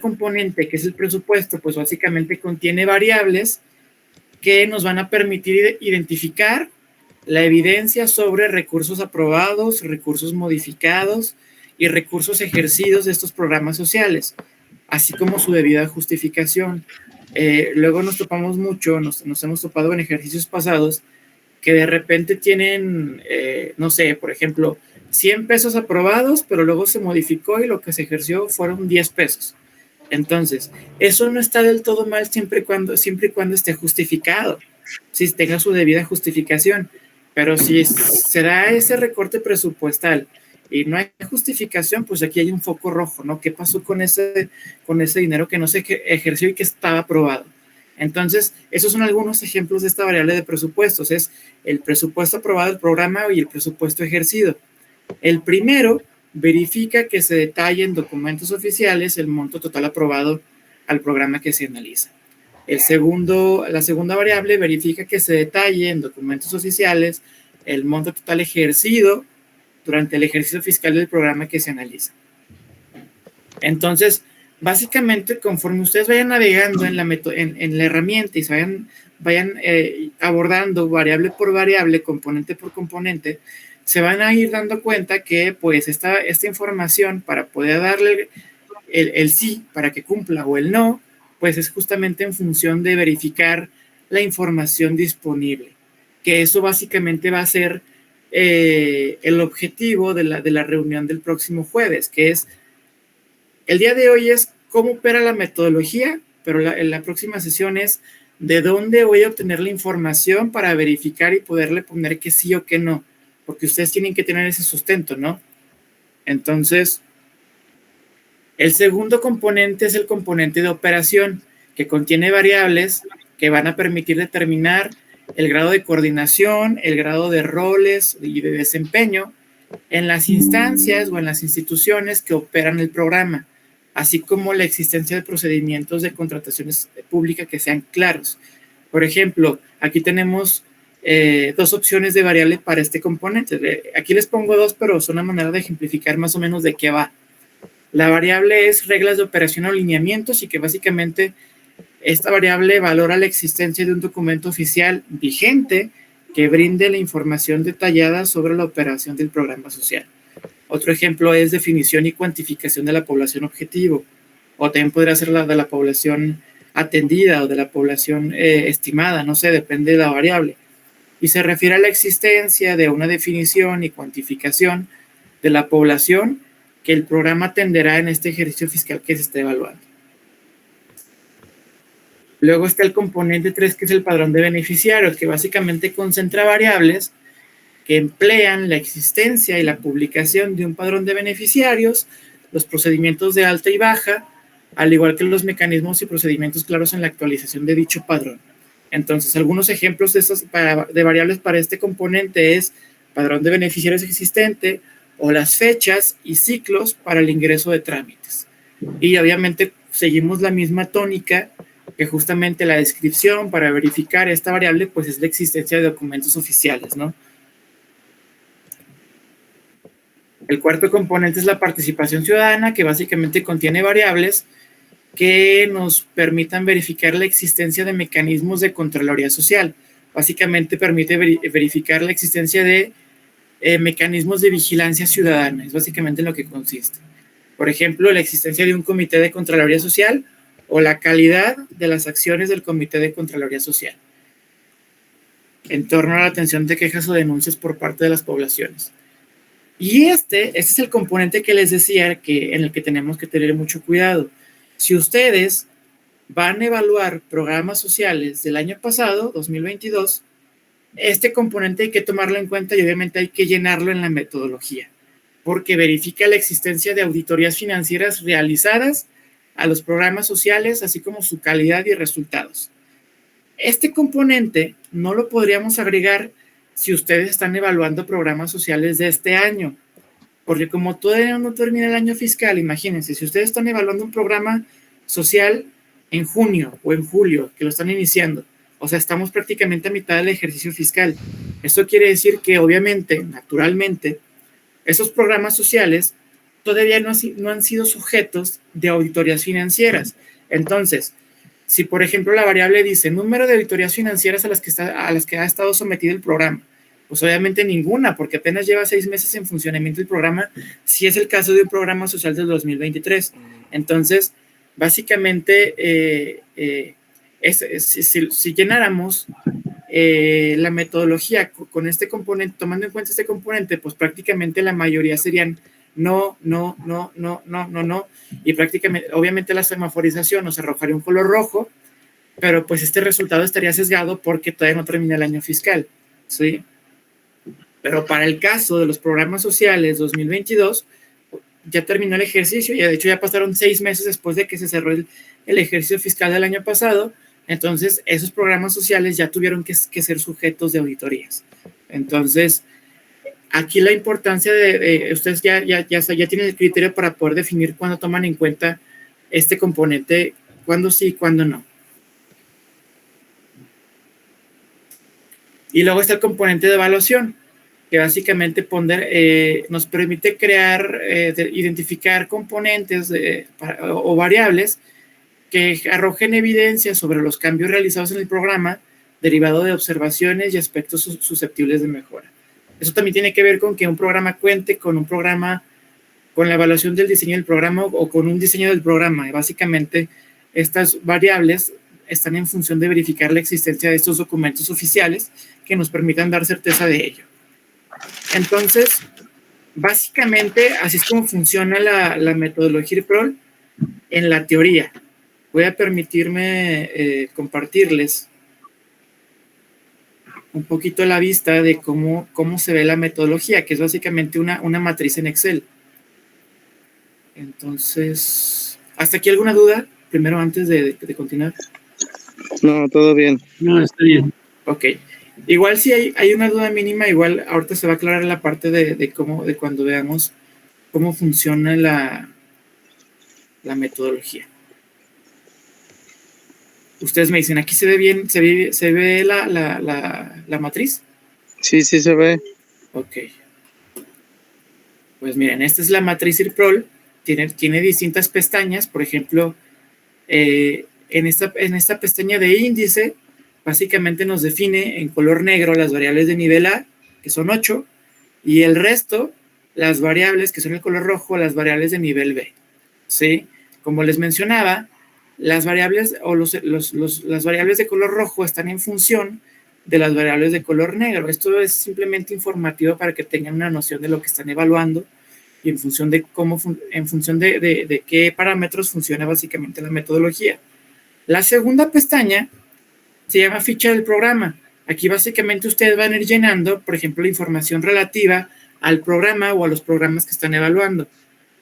componente, que es el presupuesto, pues básicamente contiene variables que nos van a permitir identificar la evidencia sobre recursos aprobados, recursos modificados y recursos ejercidos de estos programas sociales, así como su debida justificación. Luego nos topamos mucho, nos hemos topado en ejercicios pasados, que de repente tienen, no sé, por ejemplo, 100 pesos aprobados, pero luego se modificó y lo que se ejerció fueron 10 pesos. Entonces, eso no está del todo mal siempre y cuando esté justificado, si tenga su debida justificación. Pero si se da ese recorte presupuestal y no hay justificación, pues aquí hay un foco rojo, ¿no? ¿Qué pasó con ese dinero que no se ejerció y que estaba aprobado? Entonces, esos son algunos ejemplos de esta variable de presupuestos. Es el presupuesto aprobado del programa y el presupuesto ejercido. El primero verifica que se detalle en documentos oficiales el monto total aprobado al programa que se analiza. La segunda variable verifica que se detalle en documentos oficiales el monto total ejercido durante el ejercicio fiscal del programa que se analiza. Entonces, básicamente, conforme ustedes vayan navegando en la herramienta y se vayan abordando variable por variable, componente por componente, se van a ir dando cuenta que pues esta información, para poder darle el sí para que cumpla o el no, pues es justamente en función de verificar la información disponible, que eso básicamente va a ser el objetivo de la reunión del próximo jueves, que es, el día de hoy es cómo opera la metodología, pero en la próxima sesión es de dónde voy a obtener la información para verificar y poderle poner que sí o que no, porque ustedes tienen que tener ese sustento, ¿no? Entonces, el segundo componente es el componente de operación, que contiene variables que van a permitir determinar el grado de coordinación, el grado de roles y de desempeño en las instancias o en las instituciones que operan el programa, así como la existencia de procedimientos de contrataciones públicas que sean claros. Por ejemplo, aquí tenemos dos opciones de variable para este componente. Aquí les pongo dos, pero son una manera de ejemplificar más o menos de qué va. La variable es reglas de operación o lineamientos, y que básicamente esta variable valora la existencia de un documento oficial vigente que brinde la información detallada sobre la operación del programa social. Otro ejemplo es definición y cuantificación de la población objetivo, o también podría ser la de la población atendida o de la población estimada, no sé, depende de la variable. Y se refiere a la existencia de una definición y cuantificación de la población que el programa atenderá en este ejercicio fiscal que se está evaluando. Luego está el componente 3, que es el padrón de beneficiarios, que básicamente concentra variables que emplean la existencia y la publicación de un padrón de beneficiarios, los procedimientos de alta y baja, al igual que los mecanismos y procedimientos claros en la actualización de dicho padrón. Entonces, algunos ejemplos de variables para este componente es padrón de beneficiarios existente o las fechas y ciclos para el ingreso de trámites. Y obviamente seguimos la misma tónica, que justamente la descripción para verificar esta variable pues es la existencia de documentos oficiales, ¿no? El cuarto componente es la participación ciudadana, que básicamente contiene variables que nos permitan verificar la existencia de mecanismos de Contraloría Social. Básicamente permite verificar la existencia de mecanismos de vigilancia ciudadana, es básicamente en lo que consiste. Por ejemplo, la existencia de un comité de Contraloría Social o la calidad de las acciones del comité de Contraloría Social en torno a la atención de quejas o denuncias por parte de las poblaciones. Y este es el componente que les decía en el que tenemos que tener mucho cuidado. Si ustedes van a evaluar programas sociales del año pasado, 2022, este componente hay que tomarlo en cuenta y obviamente hay que llenarlo en la metodología, porque verifica la existencia de auditorías financieras realizadas a los programas sociales, así como su calidad y resultados. Este componente no lo podríamos agregar si ustedes están evaluando programas sociales de este año, porque como todavía no termina el año fiscal, imagínense, si ustedes están evaluando un programa social en junio o en julio, que lo están iniciando, o sea, estamos prácticamente a mitad del ejercicio fiscal. Esto quiere decir que obviamente, naturalmente, esos programas sociales todavía no han sido sujetos de auditorías financieras. Entonces, si por ejemplo la variable dice número de auditorías financieras a las que ha estado sometido el programa, pues obviamente ninguna, porque apenas lleva 6 meses en funcionamiento el programa, si es el caso de un programa social del 2023. Entonces, básicamente, si llenáramos la metodología con este componente, tomando en cuenta este componente, pues prácticamente la mayoría serían no, y prácticamente, obviamente la semaforización nos arrojaría un color rojo, pero pues este resultado estaría sesgado porque todavía no termina el año fiscal, ¿sí? Pero para el caso de los programas sociales 2022, ya terminó el ejercicio, y de hecho ya pasaron 6 meses después de que se cerró el ejercicio fiscal del año pasado. Entonces esos programas sociales ya tuvieron que ser sujetos de auditorías. Entonces, aquí la importancia de ustedes ya tienen el criterio para poder definir cuándo toman en cuenta este componente, cuándo sí y cuándo no. Y luego está el componente de evaluación, que básicamente nos permite identificar componentes o variables que arrojen evidencia sobre los cambios realizados en el programa derivado de observaciones y aspectos susceptibles de mejora. Eso también tiene que ver con que un programa cuente con la evaluación del diseño del programa o con un diseño del programa. Y básicamente, estas variables están en función de verificar la existencia de estos documentos oficiales que nos permitan dar certeza de ello. Entonces, básicamente, así es como funciona la metodología IRPROL en la teoría. Voy a permitirme compartirles un poquito la vista de cómo se ve la metodología, que es básicamente una matriz en Excel. Entonces, ¿hasta aquí alguna duda? Primero, antes de continuar. No, todo bien. No, está bien. Ok. Igual si hay una duda mínima, igual ahorita se va a aclarar la parte de cuando veamos cómo funciona la metodología. Ustedes me dicen, ¿aquí se ve bien? ¿Se ve la matriz? Sí, sí se ve. Ok. Pues miren, esta es la matriz IRPROL. Tiene distintas pestañas. Por ejemplo, en esta pestaña de índice, básicamente nos define en color negro las variables de nivel A, que son 8, y el resto, las variables que son el color rojo, las variables de nivel B. ¿Sí? Como les mencionaba, las variables o las variables de color rojo están en función de las variables de color negro. Esto es simplemente informativo para que tengan una noción de lo que están evaluando y en función de qué parámetros funciona básicamente la metodología. La segunda pestaña se llama ficha del programa. Aquí básicamente ustedes van a ir llenando, por ejemplo, la información relativa al programa o a los programas que están evaluando.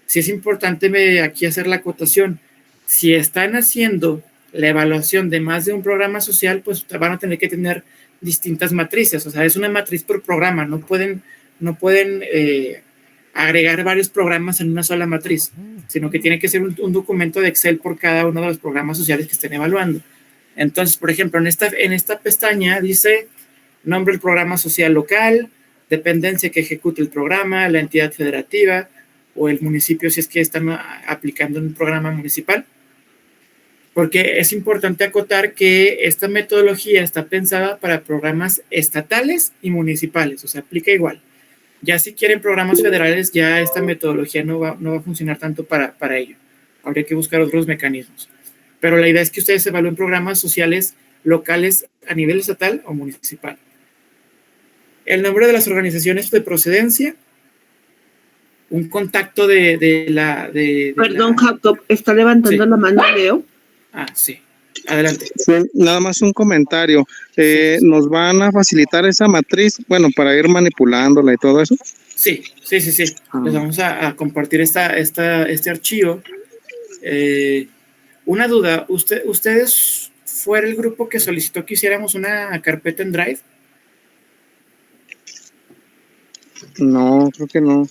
Si es importante aquí hacer la acotación. Si están haciendo la evaluación de más de un programa social, pues van a tener que tener distintas matrices. O sea, es una matriz por programa. No pueden agregar varios programas en una sola matriz, sino que tiene que ser un documento de Excel por cada uno de los programas sociales que estén evaluando. Entonces, por ejemplo, en esta pestaña dice nombre del programa social local, dependencia que ejecute el programa, la entidad federativa o el municipio si es que están aplicando un programa municipal. Porque es importante acotar que esta metodología está pensada para programas estatales y municipales, o sea, aplica igual. Ya si quieren programas federales, ya esta metodología no va a funcionar tanto para ello. Habría que buscar otros mecanismos. Pero la idea es que ustedes evalúen programas sociales locales a nivel estatal o municipal. El nombre de las organizaciones de procedencia, un contacto Perdón, Jacob, está levantando la mano, Leo. Ah, sí. Adelante. Sí, nada más un comentario. ¿Nos van a facilitar esa matriz, bueno, para ir manipulándola y todo eso? Sí. Les vamos a compartir este archivo. Una duda, ¿ustedes fue el grupo que solicitó que hiciéramos una carpeta en Drive? No, creo que no.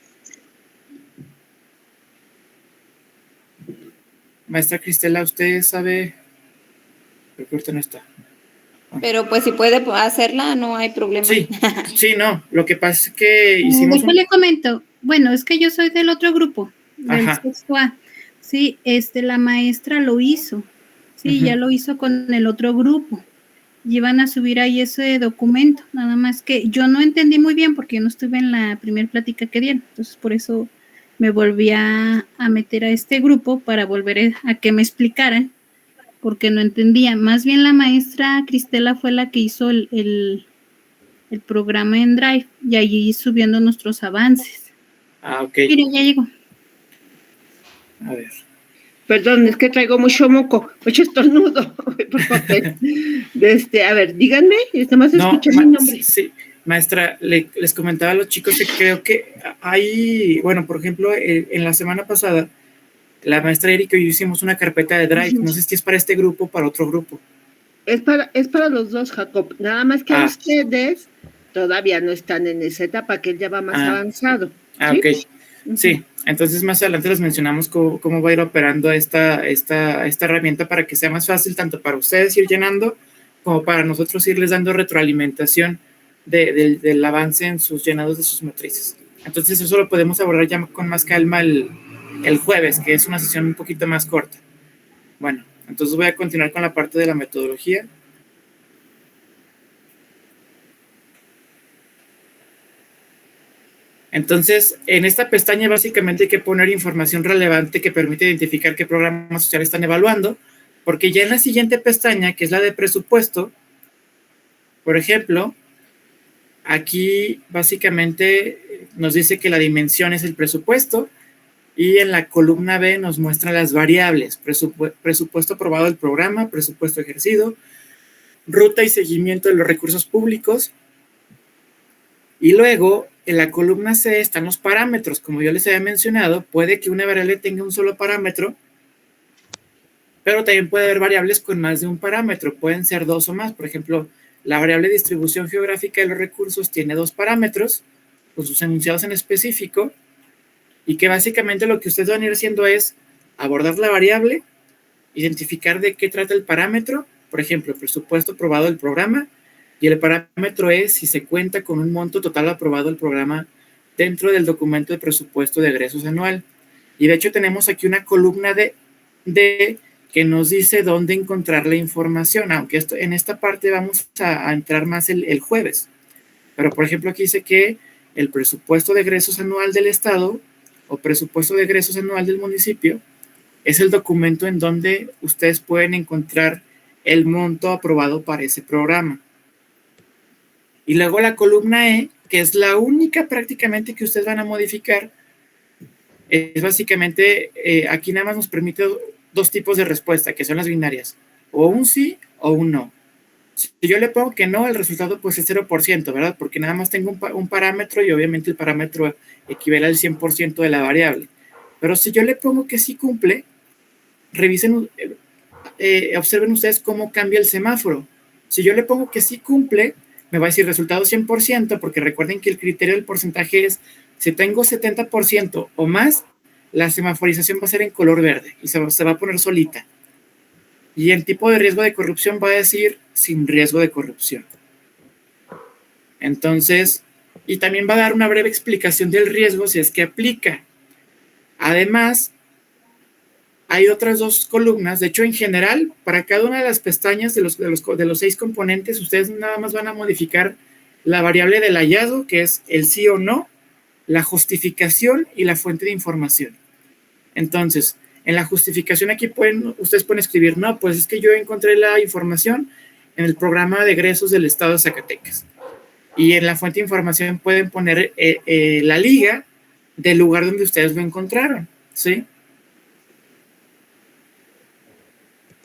Maestra Cristela, ¿usted sabe? Creo que ahorita no está. Pero pues si puede hacerla, no hay problema. Sí, no. Lo que pasa es que hicimos... Después le comento. Bueno, es que yo soy del otro grupo. del sexto A. Sí, la maestra lo hizo. Sí, ya lo hizo con el otro grupo. Y iban a subir ahí ese documento. Nada más que yo no entendí muy bien porque yo no estuve en la primera plática que dieron. Entonces, por eso me volví a meter a este grupo para volver a que me explicaran, porque no entendía. Más bien la maestra Cristela fue la que hizo el programa en Drive y allí subiendo nuestros avances. Ok. Mire, ya llegó. A ver. Perdón, es que traigo mucho moco, mucho estornudo, por favor. A ver, díganme, más escuché mi nombre. Sí, maestra, les comentaba a los chicos que creo que hay, bueno, por ejemplo, en la semana pasada, la maestra Erika y yo hicimos una carpeta de Drive. No sé si es para este grupo o para otro grupo. Es para los dos, Jacob. Nada más que ustedes todavía no están en esa etapa, que él ya va más avanzado. ¿Sí? Ok. Sí, entonces más adelante les mencionamos cómo va a ir operando esta herramienta para que sea más fácil tanto para ustedes ir llenando como para nosotros irles dando retroalimentación del avance en sus llenados de sus matrices. Entonces eso lo podemos abordar ya con más calma el jueves, que es una sesión un poquito más corta. Bueno, entonces voy a continuar con la parte de la metodología. Entonces, en esta pestaña básicamente hay que poner información relevante que permite identificar qué programas sociales están evaluando, porque ya en la siguiente pestaña, que es la de presupuesto, por ejemplo, aquí básicamente nos dice que la dimensión es el presupuesto y en la columna B nos muestra las variables: presupuesto aprobado del programa, presupuesto ejercido, ruta y seguimiento de los recursos públicos. Y luego, en la columna C están los parámetros. Como yo les había mencionado, puede que una variable tenga un solo parámetro, pero también puede haber variables con más de un parámetro. Pueden ser dos o más. Por ejemplo, la variable distribución geográfica de los recursos tiene 2 parámetros, con sus enunciados en específico, y que básicamente lo que ustedes van a ir haciendo es abordar la variable, identificar de qué trata el parámetro, por ejemplo, presupuesto aprobado del programa, y el parámetro es si se cuenta con un monto total aprobado del programa dentro del documento de presupuesto de egresos anual. Y de hecho tenemos aquí una columna de que nos dice dónde encontrar la información, aunque en esta parte vamos a entrar más el jueves. Pero por ejemplo aquí dice que el presupuesto de egresos anual del estado o presupuesto de egresos anual del municipio es el documento en donde ustedes pueden encontrar el monto aprobado para ese programa. Y luego la columna E, que es la única prácticamente que ustedes van a modificar, es básicamente, aquí nada más nos permite 2 tipos de respuesta, que son las binarias, o un sí o un no. Si yo le pongo que no, el resultado pues es 0%, ¿verdad? Porque nada más tengo un parámetro y obviamente el parámetro equivale al 100% de la variable. Pero si yo le pongo que sí cumple, revisen, observen ustedes cómo cambia el semáforo. Si yo le pongo que sí cumple, me va a decir resultado 100%, porque recuerden que el criterio del porcentaje es, si tengo 70% o más, la semaforización va a ser en color verde y se va a poner solita. Y el tipo de riesgo de corrupción va a decir sin riesgo de corrupción. Entonces, y también va a dar una breve explicación del riesgo si es que aplica. Además, hay otras 2 columnas. De hecho, en general, para cada una de las pestañas de los 6 componentes, ustedes nada más van a modificar la variable del hallazgo, que es el sí o no, la justificación y la fuente de información. Entonces, en la justificación aquí ustedes pueden escribir, no, pues es que yo encontré la información en el programa de egresos del estado de Zacatecas. Y en la fuente de información pueden poner la liga del lugar donde ustedes lo encontraron, ¿sí?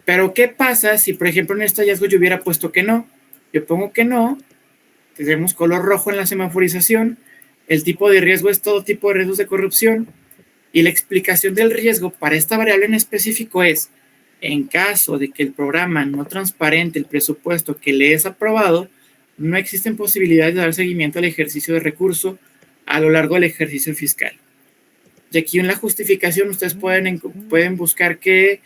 Pero, ¿qué pasa si, por ejemplo, en este hallazgo yo hubiera puesto que no? Yo pongo que no, tenemos color rojo en la semaforización, el tipo de riesgo es todo tipo de riesgos de corrupción, y la explicación del riesgo para esta variable en específico es, en caso de que el programa no transparente el presupuesto que le es aprobado, no existen posibilidades de dar seguimiento al ejercicio de recurso a lo largo del ejercicio fiscal. Y aquí en la justificación ustedes pueden buscar que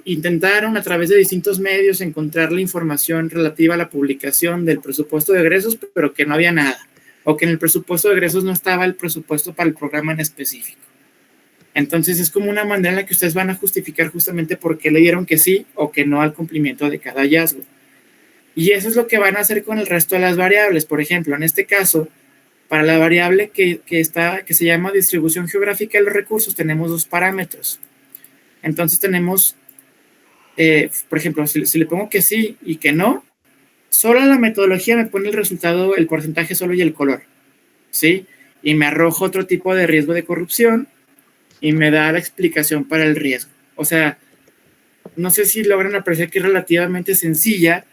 intentaron a través de distintos medios encontrar la información relativa a la publicación del presupuesto de egresos, pero que no había nada. o que en el presupuesto de egresos no estaba el presupuesto para el programa en específico. Entonces es como una manera en la que ustedes van a justificar justamente por qué le dieron que sí o que no al cumplimiento de cada hallazgo. Y eso es lo que van a hacer con el resto de las variables. Por ejemplo, en este caso, para la variable que se llama distribución geográfica de los recursos, tenemos 2 parámetros. Entonces tenemos, por ejemplo, si le pongo que sí y que no, solo la metodología me pone el resultado, el porcentaje solo y el color, ¿sí? Y me arroja otro tipo de riesgo de corrupción y me da la explicación para el riesgo. O sea, no sé si logran apreciar que es relativamente sencilla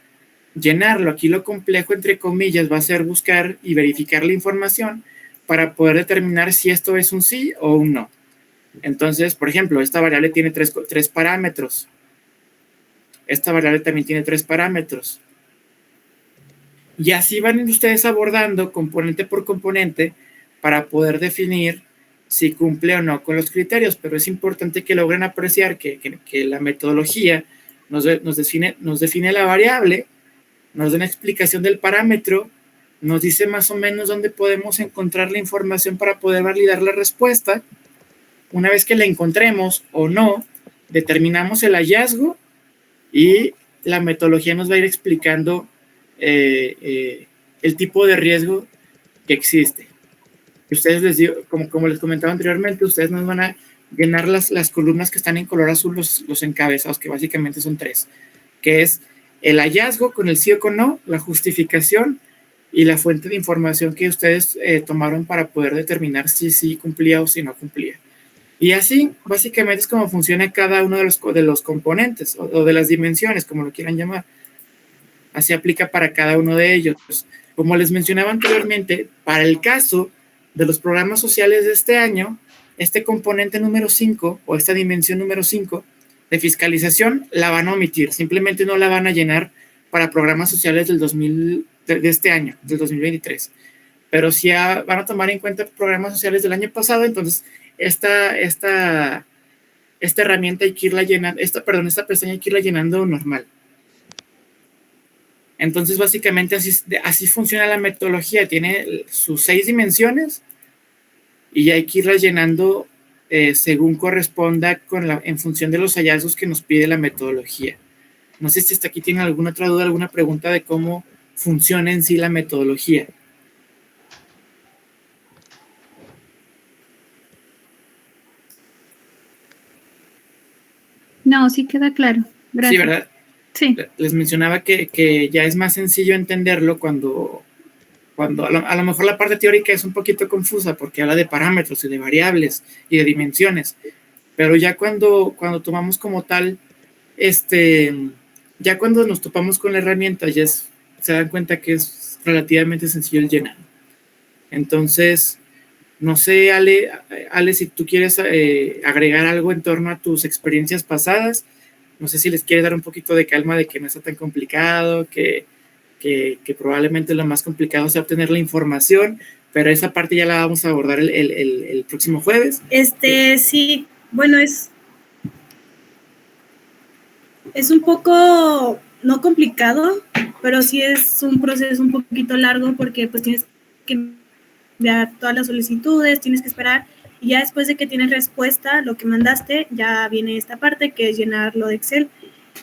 llenarlo. Aquí lo complejo, entre comillas, va a ser buscar y verificar la información para poder determinar si esto es un sí o un no. Entonces, por ejemplo, esta variable tiene tres parámetros. Esta variable también tiene 3 parámetros. Y así van ustedes abordando componente por componente para poder definir si cumple o no con los criterios. Pero es importante que logren apreciar que la metodología nos define la variable, nos da una explicación del parámetro, nos dice más o menos dónde podemos encontrar la información para poder validar la respuesta. Una vez que la encontremos o no, determinamos el hallazgo y la metodología nos va a ir explicando el tipo de riesgo que existe. Ustedes les digo, como les comentaba anteriormente, ustedes nos van a llenar las columnas que están en color azul, los encabezados, que básicamente son 3, que es el hallazgo con el sí o con no, la justificación y la fuente de información que ustedes tomaron para poder determinar si sí cumplía o si no cumplía. Y así, básicamente, es como funciona cada uno de los componentes o de las dimensiones, como lo quieran llamar. Así aplica para cada uno de ellos. Como les mencionaba anteriormente, para el caso de los programas sociales de este año, este componente número 5 o esta dimensión número 5 de fiscalización la van a omitir, simplemente no la van a llenar para programas sociales de este año, del 2023. Pero sí van a tomar en cuenta programas sociales del año pasado, entonces esta herramienta hay que irla llenando, esta pestaña hay que irla llenando normal. Entonces, básicamente así funciona la metodología, tiene sus 6 dimensiones y hay que irla llenando según corresponda en función de los hallazgos que nos pide la metodología. No sé si hasta aquí tienen alguna otra duda, alguna pregunta de cómo funciona en sí la metodología. No, sí queda claro. Gracias. Sí, ¿verdad? Sí. Les mencionaba que ya es más sencillo entenderlo cuando a lo mejor la parte teórica es un poquito confusa porque habla de parámetros y de variables y de dimensiones, pero ya cuando tomamos como tal, ya cuando nos topamos con la herramienta ya se dan cuenta que es relativamente sencillo el llenar. Entonces, no sé, Ale, si tú quieres agregar algo en torno a tus experiencias pasadas, no sé si les quieres dar un poquito de calma de que no está tan complicado, que probablemente lo más complicado sea obtener la información, pero esa parte ya la vamos a abordar el próximo jueves. Sí, bueno, es un poco, no complicado, pero sí es un proceso un poquito largo porque pues tienes que enviar todas las solicitudes, tienes que esperar y ya después de que tienes respuesta, lo que mandaste, ya viene esta parte que es llenar lo de Excel.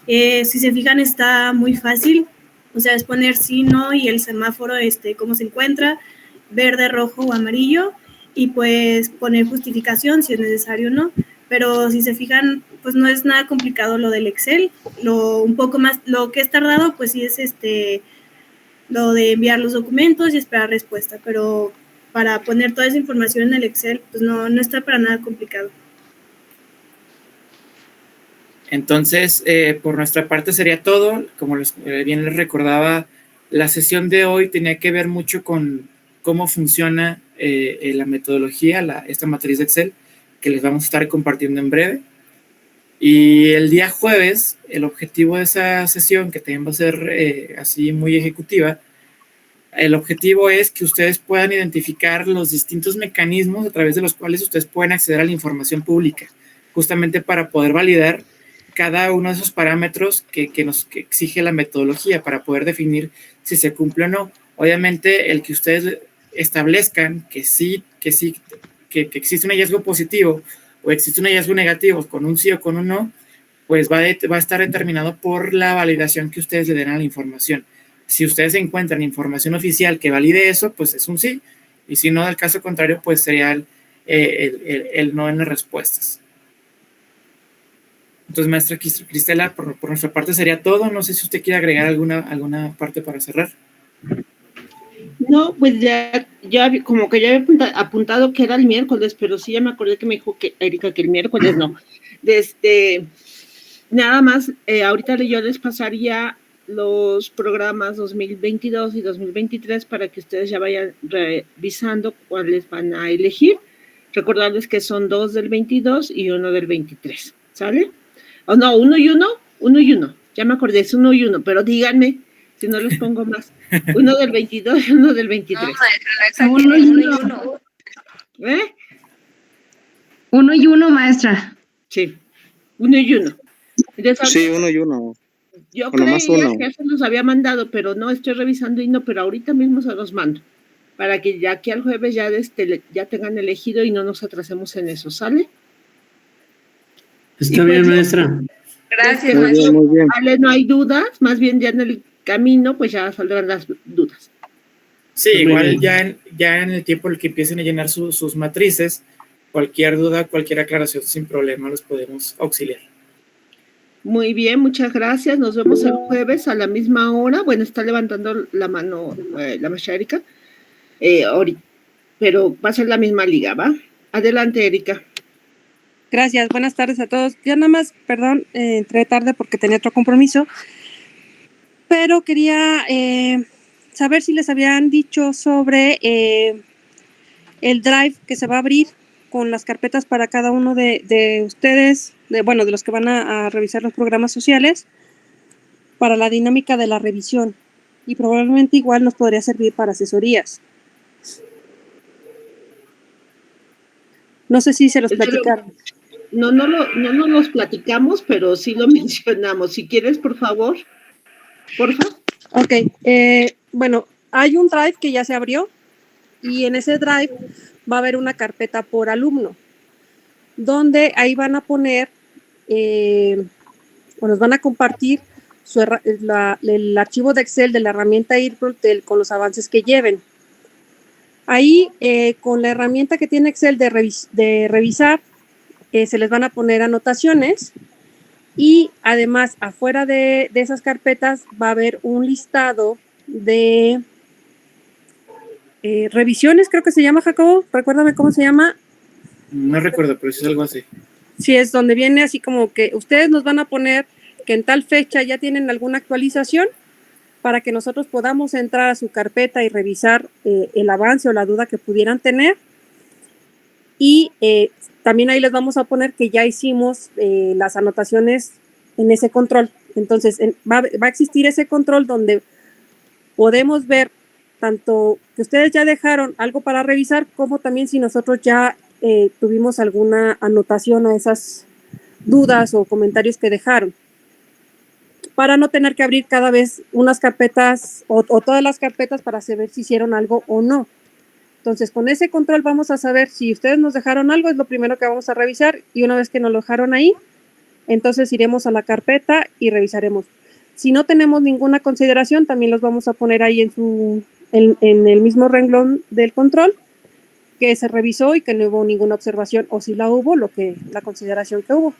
Si se fijan, está muy fácil. O sea, es poner sí, no y el semáforo, cómo se encuentra, verde, rojo o amarillo, y pues poner justificación si es necesario o no. Pero si se fijan, pues no es nada complicado lo del Excel. Un poco más, lo que es tardado, pues sí es lo de enviar los documentos y esperar respuesta. Pero para poner toda esa información en el Excel, pues no está para nada complicado. Entonces, por nuestra parte sería todo. Como bien les recordaba, la sesión de hoy tenía que ver mucho con cómo funciona la metodología, esta matriz de Excel, que les vamos a estar compartiendo en breve. Y el día jueves, el objetivo de esa sesión, que también va a ser así muy ejecutiva, el objetivo es que ustedes puedan identificar los distintos mecanismos a través de los cuales ustedes pueden acceder a la información pública, justamente para poder validar cada uno de esos parámetros que exige la metodología para poder definir si se cumple o no. Obviamente, el que ustedes establezcan que existe un hallazgo positivo o existe un hallazgo negativo con un sí o con un no, pues va a estar determinado por la validación que ustedes le den a la información. Si ustedes encuentran información oficial que valide eso, pues es un sí, y si no, del caso contrario, pues sería el no en las respuestas. Entonces, maestra Cristela, por nuestra parte sería todo. No sé si usted quiere agregar alguna parte para cerrar. No, pues ya como que ya había apuntado que era el miércoles, pero sí ya me acordé que me dijo que Erika que el miércoles no. Nada más, ahorita yo les pasaría los programas 2022 y 2023 para que ustedes ya vayan revisando cuáles van a elegir. Recordarles que son 2 del 22 y 1 del 23, ¿sale? O no, 1 y 1. Ya me acordé, es 1 y 1, pero díganme si no les pongo más. 1 del 22 y 1 del 23. No, maestra, 1 y 1. ¿Eh? 1 y 1, maestra. Sí, 1 y 1. Sí, 1 y 1. Yo creía que se los había mandado, pero no, estoy revisando y no, pero ahorita mismo se los mando. Para que ya aquí al jueves ya tengan elegido y no nos atrasemos en eso, ¿sale? Está bien, maestra. Gracias, Muy bien, muy bien. Vale, no hay dudas, más bien ya en el camino, pues ya saldrán las dudas. Sí, igual ya en el tiempo en el que empiecen a llenar sus matrices, cualquier duda, cualquier aclaración, sin problema, los podemos auxiliar. Muy bien, muchas gracias. Nos vemos el jueves a la misma hora. Bueno, está levantando la mano la maestra Erika. Ahorita, pero va a ser la misma liga, ¿va? Adelante, Erika. Gracias, buenas tardes a todos. Ya nada más, perdón, entré tarde porque tenía otro compromiso, pero quería saber si les habían dicho sobre el drive que se va a abrir con las carpetas para cada uno de ustedes, de los que van a revisar los programas sociales, para la dinámica de la revisión. Y probablemente igual nos podría servir para asesorías. No sé si se los platicaron. No los platicamos, pero sí lo mencionamos. Si quieres, por favor. Ok, hay un drive que ya se abrió y en ese drive va a haber una carpeta por alumno, donde ahí van a poner, nos van a compartir el archivo de Excel de la herramienta IRPROTEL con los avances que lleven. Ahí, con la herramienta que tiene Excel de revisar, se les van a poner anotaciones y además afuera de esas carpetas va a haber un listado de revisiones, creo que se llama, Jacobo, recuérdame cómo se llama. No recuerdo, pero sí es algo así. Sí, es donde viene así como que ustedes nos van a poner que en tal fecha ya tienen alguna actualización para que nosotros podamos entrar a su carpeta y revisar el avance o la duda que pudieran tener. Y también ahí les vamos a poner que ya hicimos las anotaciones en ese control. Entonces, va a existir ese control donde podemos ver tanto que ustedes ya dejaron algo para revisar, como también si nosotros ya tuvimos alguna anotación a esas dudas o comentarios que dejaron, para no tener que abrir cada vez unas carpetas o todas las carpetas para saber si hicieron algo o no. Entonces, con ese control vamos a saber si ustedes nos dejaron algo, es lo primero que vamos a revisar, y una vez que nos lo dejaron ahí, entonces iremos a la carpeta y revisaremos. Si no tenemos ninguna consideración, también los vamos a poner ahí en el mismo renglón del control, que se revisó y que no hubo ninguna observación, o si la hubo, la consideración que hubo,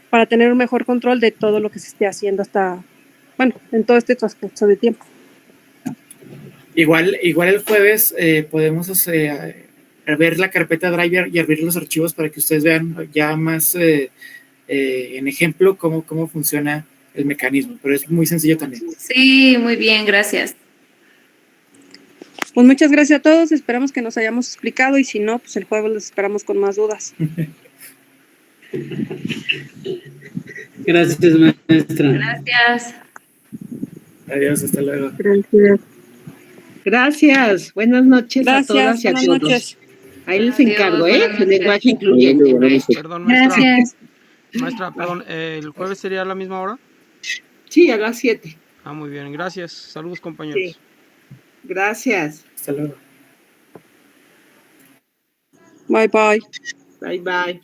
para tener un mejor control de todo lo que se esté haciendo en todo este transcurso de tiempo. Igual el jueves podemos ver la carpeta Drive y abrir los archivos para que ustedes vean ya más en ejemplo cómo funciona el mecanismo, pero es muy sencillo también. Sí, muy bien, gracias. Pues muchas gracias a todos, esperamos que nos hayamos explicado, y si no, pues el jueves los esperamos con más dudas. Gracias, maestra. Gracias. Adiós, hasta luego. Gracias. Buenas noches a todas y a todos. Noches. Ahí les encargo, su lenguaje incluyente, maestra. Perdón, maestra. Gracias. Maestra, perdón, ¿el jueves sería a la misma hora? Sí, a las 7. Muy bien, gracias. Saludos, compañeros. Sí. Gracias. Hasta luego. Bye, bye. Bye, bye.